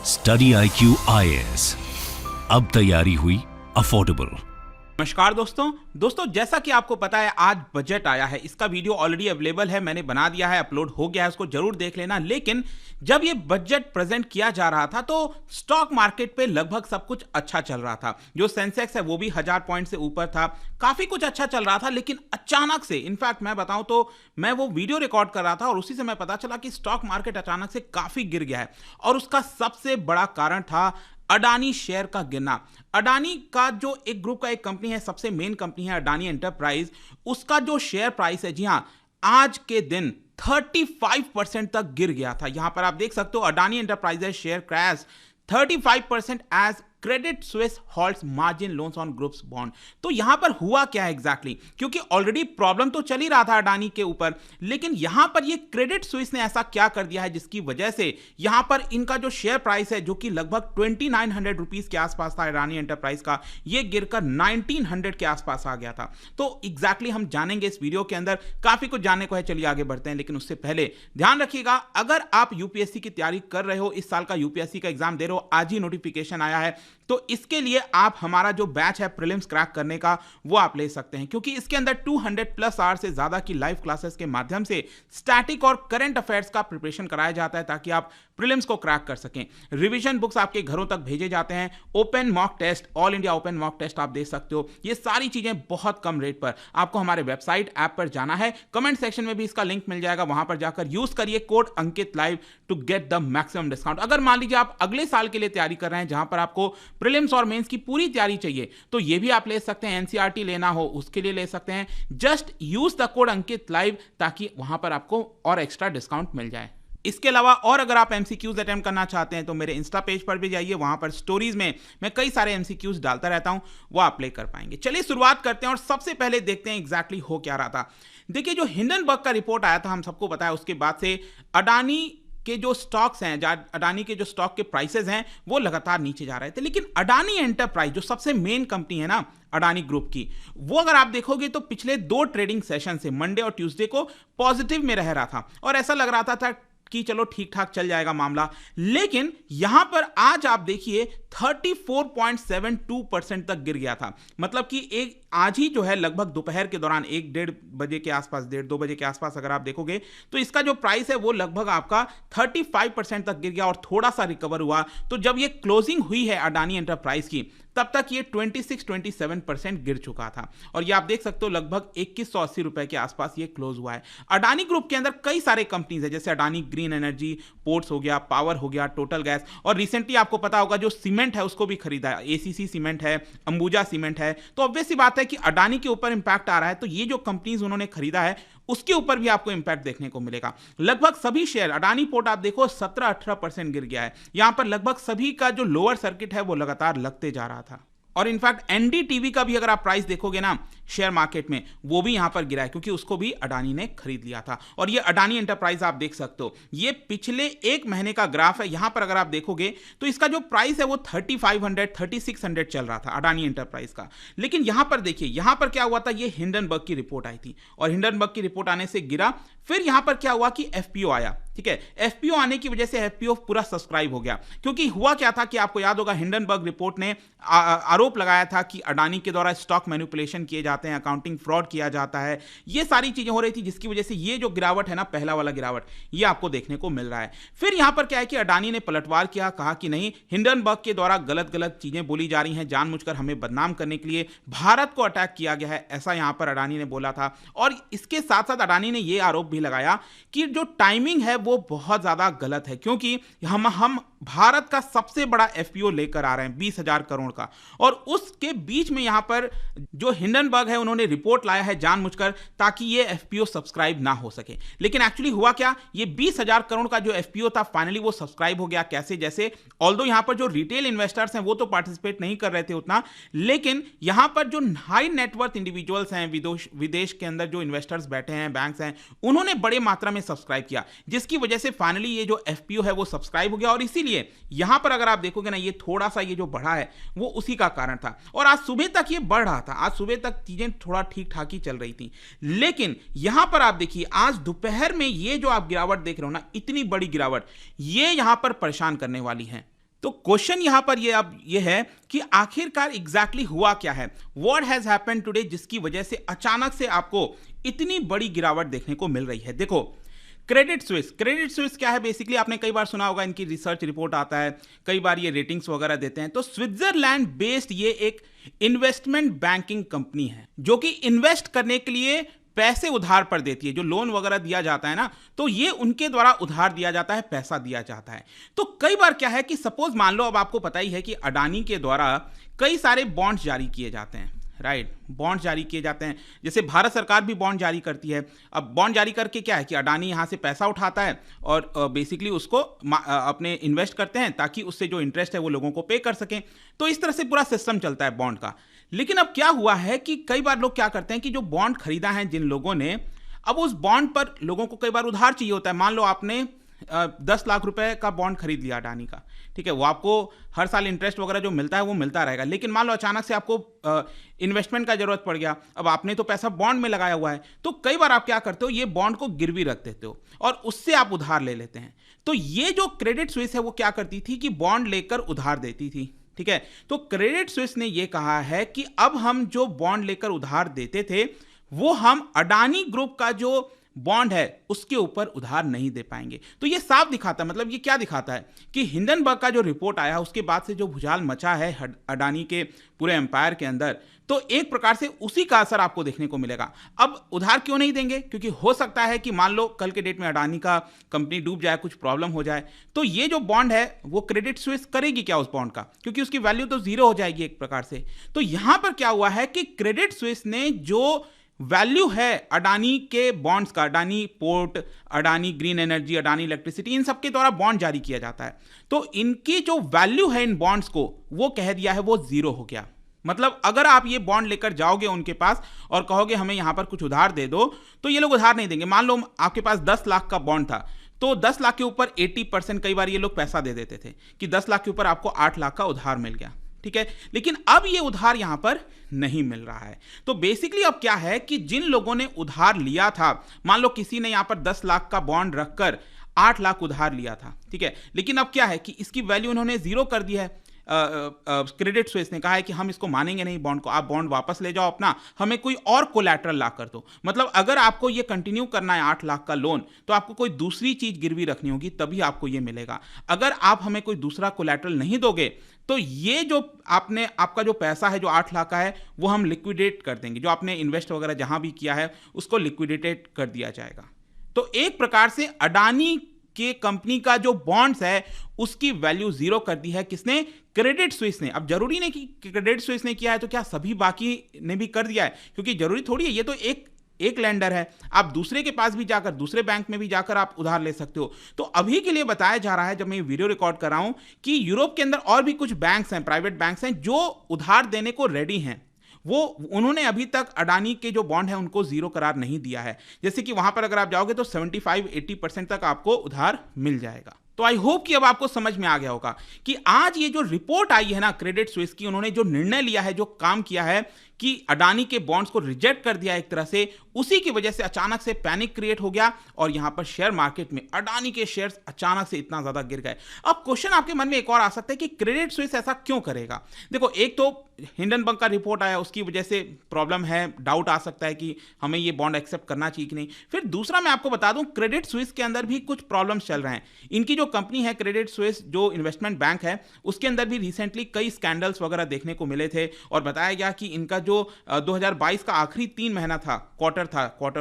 Study IQ IAS, अब तैयारी हुई अफोर्डेबल। नमस्कार दोस्तों जैसा कि आपको पता है आज बजट आया है। इसका वीडियो ऑलरेडी अवेलेबल है, मैंने बना दिया है, अपलोड हो गया है, उसको जरूर देख लेना। लेकिन जब ये बजट प्रेजेंट किया जा रहा था तो स्टॉक मार्केट पे लगभग सब कुछ अच्छा चल रहा था। जो सेंसेक्स है वो भी 1000 पॉइंट से ऊपर था, काफी कुछ अच्छा चल रहा था। लेकिन अचानक से, इनफैक्ट मैं बताऊं तो मैं वो वीडियो रिकॉर्ड कर रहा था और उसी समय पता चला कि स्टॉक मार्केट अचानक से काफी गिर गया है। और उसका सबसे बड़ा कारण था अडानी शेयर का गिरना। अडानी का जो एक ग्रुप का एक कंपनी है, सबसे मेन कंपनी है अडानी एंटरप्राइज, उसका जो शेयर प्राइस है, जी हां, आज के दिन 35% तक गिर गया था। यहां पर आप देख सकते हो Adani enterprises share crash 35% as credit Suisse halts margin loans on groups bond. तो यहां पर हुआ क्या है एग्जैक्टली? क्योंकि ऑलरेडी प्रॉब्लम तो चल ही रहा था अडानी के ऊपर, लेकिन यहां पर ये क्रेडिट स्विस ने ऐसा क्या कर दिया है जिसकी वजह से यहां पर इनका जो शेयर प्राइस है, जो कि लगभग 2900 रुपीस के आसपास था अडानी एंटरप्राइज का, ये गिरकर 1900 के आसपास आ गया था। तो एग्जैक्टली हम जानेंगे इस वीडियो के अंदर, काफी कुछ जानने को है। चलिए आगे बढ़ते हैं, लेकिन उससे पहले ध्यान रखिएगा, अगर आप यूपीएससी की तैयारी कर रहे हो, इस साल का यूपीएससी का एग्जाम दे रहे हो, आज ही नोटिफिकेशन आया है, तो इसके लिए आप हमारा जो बैच है प्रीलिम्स क्रैक करने का, वो आप ले सकते हैं। क्योंकि इसके अंदर 200+ आवर से ज्यादा की लाइव क्लासेस के माध्यम से स्टैटिक और करंट अफेयर्स का प्रिपरेशन कराया जाता है ताकि आप प्रीलिम्स को क्रैक कर सकें। रिवीजन बुक्स आपके घरों तक भेजे जाते हैं। Open mock test, all India open mock test आप दे सकते हो। ये सारी चीजें बहुत कम रेट पर। आपको हमारे वेबसाइट ऐप पर जाना है, कमेंट सेक्शन में भी इसका लिंक मिल जाएगा, वहां पर जाकर यूज करिए code Ankit live to get the maximum discount. अगर मान लीजिए आप अगले साल के लिए तैयारी कर रहे हैं जहां पर आपको प्रीलिम्स और मेंस की पूरी तैयारी चाहिए, तो ये भी आप ले सकते हैं। एनसीईआरटी लेना हो उसके लिए ले सकते हैं। Just use the code Ankit live ताकि वहां पर आपको और एक्स्ट्रा डिस्काउंट मिल जाए। इसके अलावा और अगर आप एमसीक्यूज अटेम्प्ट करना चाहते हैं तो मेरे इंस्टा पेज पर भी जाइए, वहां पर स्टोरीज में मैं कई सारे एमसीक्यूज डालता रहता हूं, वो आप प्ले कर पाएंगे। चलिए शुरुआत करते हैं और सबसे पहले देखते हैं एग्जैक्टली हो क्या रहा था। देखिए, जो हिंडनबर्ग का रिपोर्ट आया था, हम सबको पता है, उसके बाद से अडानी के जो स्टॉक्स हैं, अडानी के जो स्टॉक के प्राइसेस हैं, वो लगातार नीचे जा रहे थे। लेकिन अडानी एंटरप्राइज जो सबसे मेन कंपनी है ना अडानी ग्रुप की, वो अगर आप देखोगे तो पिछले 2 ट्रेडिंग सेशन से मंडे और ट्यूसडे को पॉजिटिव में रह रहा था और ऐसा लग रहा था कि चलो ठीक ठाक चल जाएगा मामला। लेकिन यहां पर आज आप देखिए 34.72% तक गिर गया था। मतलब कि एक आज ही जो है लगभग दोपहर के दौरान 1-1:30 बजे के आसपास, 1:30-2 बजे के आसपास अगर आप देखोगे तो इसका जो प्राइस है वो लगभग आपका 35% तक गिर गया और थोड़ा सा रिकवर हुआ। तो जब ये क्लोजिंग हुई है अडानी एंटरप्राइज की, तब तक ये 26-27% गिर चुका था और ये आप देख सकते हो लगभग 2180 रुपए के आसपास ये क्लोज हुआ है। अडानी ग्रुप के अंदर कई सारे कंपनीज है, जैसे अडानी ग्रीन एनर्जी, पोर्ट्स हो गया, पावर हो गया, टोटल गैस, और रिसेंटली आपको पता होगा जो सीमेंट है उसको भी खरीदा है, एसीसी सीमेंट है, अंबुजा सीमेंट है। तो ऑब्वियस सी बात है कि अडानी के ऊपर इंपैक्ट आ रहा है, तो ये जो कंपनीज उन्होंने खरीदा है उसके ऊपर भी आपको इंपैक्ट देखने को मिलेगा। लगभग सभी शेयर, अडानी पोर्ट आप देखो 17-18% गिर गया है। यहां पर लगभग सभी का जो लोअर सर्किट है वो लगातार लगते जा रहा था। और इनफैक्ट एनडीटीवी का भी अगर आप प्राइस देखोगे ना शेयर मार्केट में, वो भी यहां पर गिरा है क्योंकि उसको भी अडानी ने खरीद लिया था। और ये अडानी एंटरप्राइज आप देख सकते हो, ये पिछले 1 महीने का ग्राफ है। यहां पर अगर आप देखोगे तो इसका जो प्राइस है वो 3500-3600 चल रहा था अडानी एंटरप्राइज का। लेकिन यहां पर देखिए, यहां पर क्या हुआ था, ये हिंडनबर्ग की रिपोर्ट आई थी और हिंडनबर्ग की रिपोर्ट आने से गिरा। फिर यहां पर क्या हुआ कि एफपीओ आया, ठीक है। एफपीओ आने की वजह से एफपीओ पूरा सब्सक्राइब हो गया, क्योंकि हुआ क्या था कि आपको याद होगा हिंडनबर्ग रिपोर्ट ने आरोप लगाया था कि अडानी के द्वारा स्टॉक मैनिपुलेशन किए जाते हैं, अकाउंटिंग फ्रॉड किया जाता है, ये सारी चीजें हो रही थी, जिसकी वजह से ये जो गिरावट है ना, पहला वाला गिरावट, ये आपको देखने को मिल रहा है। फिर यहां पर क्या है कि अडानी ने पलटवार किया, कहा कि नहीं, हिंडनबर्ग के द्वारा गलत गलत चीजें बोली जा रही हैं, जानबूझकर हमें बदनाम करने के लिए भारत को अटैक किया गया है, ऐसा यहां पर अडानी ने बोला था। और इसके साथ साथ अडानी ने यह आरोप भी लगाया कि जो टाइमिंग है वो बहुत ज्यादा गलत है, क्योंकि हम भारत का सबसे बड़ा एफपीओ लेकर आ रहे हैं 20,000 करोड़ का, और उसके बीच में यहां पर जो हिंडनबर्ग है उन्होंने रिपोर्ट लाया है जानबूझकर ताकि ये एफपीओ सब्सक्राइब ना हो सके। लेकिन एक्चुअली हुआ क्या, ये 20,000 करोड़ का जो एफपीओ था फाइनली वो सब्सक्राइब हो गया। कैसे? जैसे ऑल्दो यहां पर जो रिटेल इन्वेस्टर्स हैं वो तो पार्टिसिपेट नहीं कर रहे थे उतना, लेकिन यहां पर जो हाई नेटवर्थ इंडिविजुअल्स हैं, विदेश के अंदर जो इन्वेस्टर्स बैठे हैं, बैंक्स हैं, उन्होंने बड़े मात्रा में सब्सक्राइब किया, जिसकी वजह से फाइनली ये जो एफपीओ है वो सब्सक्राइब हो गया। और इसीलिए यहां पर अगर आप देखोगे ना, ये थोड़ा सा ये जो बढ़ा है वो उसी का कारण था। और आज सुबह तक ये बढ़ रहा था, आज सुबह तक चीजें थोड़ा ठीक ठाक ही चल रही थी। लेकिन यहां पर आप देखिए आज दोपहर में ये जो आप गिरावट देख रहे हो ना, इतनी बड़ी गिरावट, ये यहां पर परेशान करने वाली है। तो क्वेश्चन यहां पर ये है कि आखिरकार एग्जैक्टली हुआ क्या है, व्हाट हैज हैपेंड टुडे, जिसकी वजह से अचानक से आपको इतनी बड़ी गिरावट देखने को मिल रही है। देखो, क्रेडिट स्विस क्या है, बेसिकली आपने कई बार सुना होगा, इनकी रिसर्च रिपोर्ट आता है, कई बार ये रेटिंग्स वगैरह देते हैं। तो स्विट्जरलैंड बेस्ड ये एक इन्वेस्टमेंट बैंकिंग कंपनी है जो कि इन्वेस्ट करने के लिए पैसे उधार पर देती है। जो लोन वगैरह दिया जाता है ना, तो ये उनके द्वारा उधार दिया जाता है, पैसा दिया जाता है। तो कई बार क्या है कि सपोज मान लो, अब आपको पता ही है कि अडानी के द्वारा कई सारे बॉन्ड्स जारी किए जाते हैं, राइट, बॉन्ड जारी किए जाते हैं। जैसे भारत सरकार भी बॉन्ड जारी करती है। अब बॉन्ड जारी करके क्या है कि अडानी यहां से पैसा उठाता है और बेसिकली उसको अपने इन्वेस्ट करते हैं ताकि उससे जो इंटरेस्ट है वो लोगों को पे कर सकें। तो इस तरह से पूरा सिस्टम चलता है बॉन्ड का। लेकिन अब क्या हुआ है कि कई बार लोग क्या करते हैं कि जो बॉन्ड खरीदा है जिन लोगों ने, अब उस बॉन्ड पर लोगों को कई बार उधार चाहिए होता है। मान लो आपने 10 लाख रुपए का बॉन्ड खरीद लिया अडानी का, ठीक है, वो आपको हर साल इंटरेस्ट वगैरह जो मिलता है वो मिलता रहेगा। लेकिन मान लो अचानक से आपको इन्वेस्टमेंट का जरूरत पड़ गया, अब आपने तो पैसा बॉन्ड में लगाया हुआ है, तो कई बार आप क्या करते हो, ये बॉन्ड को गिरवी रख देते हो और उससे आप उधार ले लेते हैं। तो ये जो क्रेडिट स्विस है वो क्या करती थी कि बॉन्ड लेकर उधार देती थी, ठीक है। तो क्रेडिट स्विस ने ये कहा है कि अब हम जो बॉन्ड लेकर उधार देते थे वो हम अडानी ग्रुप का जो बॉन्ड है उसके ऊपर उधार नहीं दे पाएंगे। तो ये साफ दिखाता है, मतलब ये क्या दिखाता है कि हिंडनबर्ग का जो रिपोर्ट आया उसके बाद से जो भुजाल मचा है अडानी के पूरे एम्पायर के अंदर, तो एक प्रकार से उसी का असर आपको देखने को मिलेगा। अब उधार क्यों नहीं देंगे, क्योंकि हो सकता है कि मान लो कल के डेट में अडानी का कंपनी डूब जाए, कुछ प्रॉब्लम हो जाए, तो ये जो बॉन्ड है वो क्रेडिट स्विस करेगी क्या उस बॉन्ड का, क्योंकि उसकी वैल्यू तो जीरो हो जाएगी एक प्रकार से। तो यहां पर क्या हुआ है कि क्रेडिट स्विस ने जो वैल्यू है अडानी के बॉन्ड्स का, Adani port, Adani green energy, Adani electricity, इन सबके द्वारा बॉन्ड जारी किया जाता है, तो इनकी जो वैल्यू है इन बॉन्ड्स को वो कह दिया है वो जीरो हो गया। मतलब अगर आप ये बॉन्ड लेकर जाओगे उनके पास और कहोगे हमें यहां पर कुछ उधार दे दो, तो ये लोग उधार नहीं देंगे। मान लो आपके पास 10 लाख का बॉन्ड था, तो 10 लाख के ऊपर 80% कई बार ये लोग पैसा दे देते थे कि 10 लाख के ऊपर आपको 8 लाख का उधार मिल गया, ठीक है। लेकिन अब ये उधार यहां पर नहीं मिल रहा है। तो बेसिकली अब क्या है कि जिन लोगों ने उधार लिया था, मान लो किसी ने यहां पर 10 लाख का बॉन्ड रखकर 8 लाख उधार लिया था, ठीक है, लेकिन अब क्या है कि इसकी वैल्यू उन्होंने जीरो कर दी है। क्रेडिट स्विस ने कहा है कि हम इसको मानेंगे नहीं बॉन्ड को, आप बॉन्ड वापस ले जाओ अपना, हमें कोई और कोलैटरल ला कर दो। मतलब अगर आपको ये कंटिन्यू करना है 8 लाख का लोन, तो आपको कोई दूसरी चीज गिरवी रखनी होगी, तभी आपको ये मिलेगा। अगर आप हमें कोई दूसरा कोलैटरल नहीं दोगे तो ये जो आपका जो पैसा है जो 8 लाख का है वो हम लिक्विडेट कर देंगे, जो आपने इन्वेस्ट वगैरह जहां भी किया है उसको लिक्विडेटेड कर दिया जाएगा। तो एक प्रकार से अडानी के कंपनी का जो बॉन्ड्स है उसकी वैल्यू जीरो कर दी है। किसने? क्रेडिट स्विस ने। अब जरूरी नहीं कि क्रेडिट स्विस ने किया है तो क्या सभी बाकी ने भी कर दिया है, क्योंकि जरूरी थोड़ी है, ये तो एक लेंडर है, आप दूसरे के पास भी जाकर, दूसरे बैंक में भी जाकर आप उधार ले सकते हो। तो अभी के लिए बताया जा रहा है, जब मैं वीडियो रिकॉर्ड कर रहा हूं, कि यूरोप के अंदर और भी कुछ बैंक्स हैं, प्राइवेट बैंक्स हैं, जो उधार देने को रेडी हैं। वो उन्होंने अभी तक अडानी के जो बॉन्ड है उनको जीरो करार नहीं दिया है। जैसे कि वहां पर अगर आप जाओगे तो 75-80% तक आपको उधार मिल जाएगा। तो आई होप कि अब आपको समझ में आ गया होगा कि आज ये जो रिपोर्ट आई है ना क्रेडिट स्विस की, उन्होंने जो निर्णय लिया है, जो काम किया है कि अडानी के बॉन्ड्स को रिजेक्ट कर दिया एक तरह से, उसी की वजह से अचानक से पैनिक क्रिएट हो गया और यहां पर शेयर मार्केट में अडानी के शेयर्स अचानक से इतना ज्यादा गिर गए। अब क्वेश्चन आपके मन में एक और आ सकता है कि क्रेडिट स्विस ऐसा क्यों करेगा। देखो, एक तो हिंडनबर्ग का रिपोर्ट आया, उसकी वजह से प्रॉब्लम है, डाउट आ सकता है कि हमें ये बॉन्ड एक्सेप्ट करना चाहिए कि नहीं। फिर दूसरा मैं आपको बता दूं, क्रेडिट स्विस के अंदर भी कुछ प्रॉब्लम्स चल रहे हैं। इनकी जो कंपनी है क्रेडिट स्विस, जो इन्वेस्टमेंट बैंक है, उसके अंदर भी रिसेंटली कई स्कैंडल्स वगैरह देखने को मिले थे और बताया गया कि इनका जो 2022 का आखिरी 3 महीना था, क्वार्टर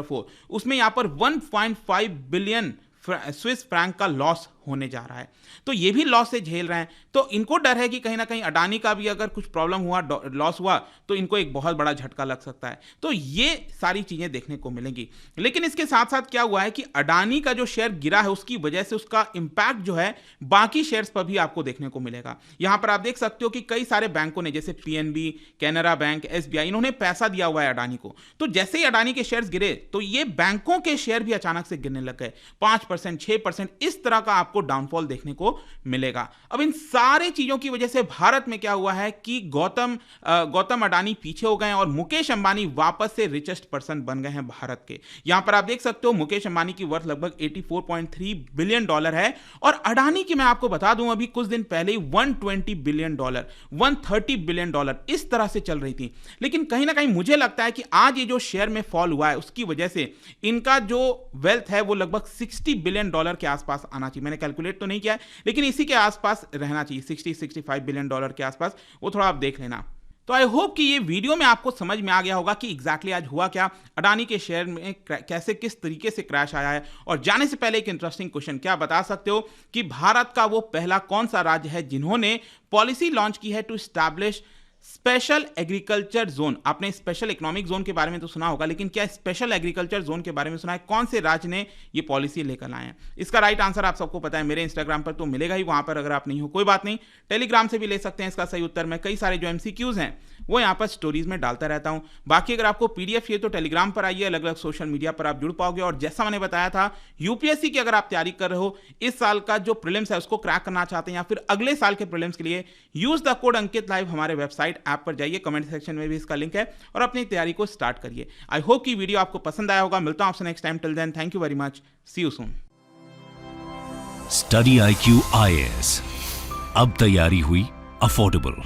4, उसमें यहां पर 1.5 बिलियन स्विस फ्रैंक का लॉस होने जा रहा है। तो ये भी लॉस से झेल रहे हैं। तो इनको डर है कि कहीं ना कहीं अडानी का भी अगर कुछ प्रॉब्लम हुआ, लॉस हुआ, तो इनको एक बहुत बड़ा झटका लग सकता है। तो ये सारी चीजें देखने को मिलेंगी। लेकिन इसके साथ साथ क्या हुआ है कि अडानी का जो शेयर गिरा है उसकी वजह से उसका इंपैक्ट जो है बाकी शेयर्स पर भी आपको देखने को मिलेगा। यहां पर आप देख सकते हो कि कई सारे बैंकों ने, जैसे पीएनबी, कैनरा बैंक, एसबीआई, इन्होंने पैसा दिया हुआ है अडानी को। तो जैसे ही अडानी के शेयर्स गिरे तो ये बैंकों के शेयर भी अचानक से गिरने लग गए। 5%, 6% इस तरह का आपको आपको डाउनफॉल देखने को मिलेगा। अब इन सारे चीजों की वजह से भारत में क्या हुआ है कि गौतम अडानी पीछे हो गए और मुकेश अंबानी वापस से रिचेस्ट पर्सन बन गए हैं भारत के। यहां पर आप देख सकते हो मुकेश अंबानी की वर्थ लगभग 84.3 बिलियन डॉलर है और अडानी की मैं आपको बता दूं अभी कुछ दिन पहले ही 120 बिलियन डॉलर, 130 बिलियन डॉलर इस तरह से चल रही थी। लेकिन कहीं ना कहीं मुझे लगता है कि आज ये जो शेयर में फॉल हुआ है उसकी वजह से इनका जो वेल्थ है वो लगभग 60 बिलियन डॉलर के आसपास आना चाहिए। मैंने कैलकुलेट तो नहीं किया है लेकिन इसी के आसपास रहना चाहिए, 60-65 बिलियन डॉलर के आसपास, वो थोड़ा आप देख लेना। तो आई होप कि ये वीडियो में आपको समझ में आ गया होगा कि एग्जैक्टली आज हुआ क्या, अडानी के शेयर में कैसे किस तरीके से क्रैश आया है। और जाने से पहले एक इंटरेस्टिंग क्वेश्चन, क्या बता सकते हो कि भारत का वो पहला कौन सा राज्य है जिन्होंने पॉलिसी लॉन्च की है to establish special agriculture zone? आपने स्पेशल इकोनॉमिक जोन के बारे में तो सुना होगा, लेकिन क्या स्पेशल एग्रीकल्चर जोन के बारे में सुना है? कौन से राज्य ने ये पॉलिसी लेकर आए हैं? इसका राइट आंसर आप सबको पता है, मेरे इंस्टाग्राम पर तो मिलेगा ही, वहां पर अगर आप नहीं हो कोई बात नहीं, टेलीग्राम से भी ले सकते हैं इसका सही उत्तर। मैं कई सारे जो एमसीक्यूज हैं वो यहाँ पर स्टोरीज में डालता रहता हूँ। बाकी अगर आपको पीडीएफ चाहिए तो टेलीग्राम पर आइए, अलग अलग सोशल मीडिया पर आप जुड़ पाओगे। और जैसा मैंने बताया था, यूपीएससी की अगर आप तैयारी कर रहे हो, इस साल का जो प्रीलिम्स है उसको क्रैक करना चाहते हैं या फिर अगले साल के प्रीलिम्स के लिए, use the code Ankit live हमारे वेबसाइट ऐप पर जाइए, कमेंट सेक्शन में भी इसका लिंक है, और अपनी तैयारी को स्टार्ट करिए। आई होप कि वीडियो आपको पसंद आया होगा। मिलता हूं आपसे next time, till then thank you very much, see you soon. Study IQ IAS, अब तैयारी हुई अफोर्डेबल।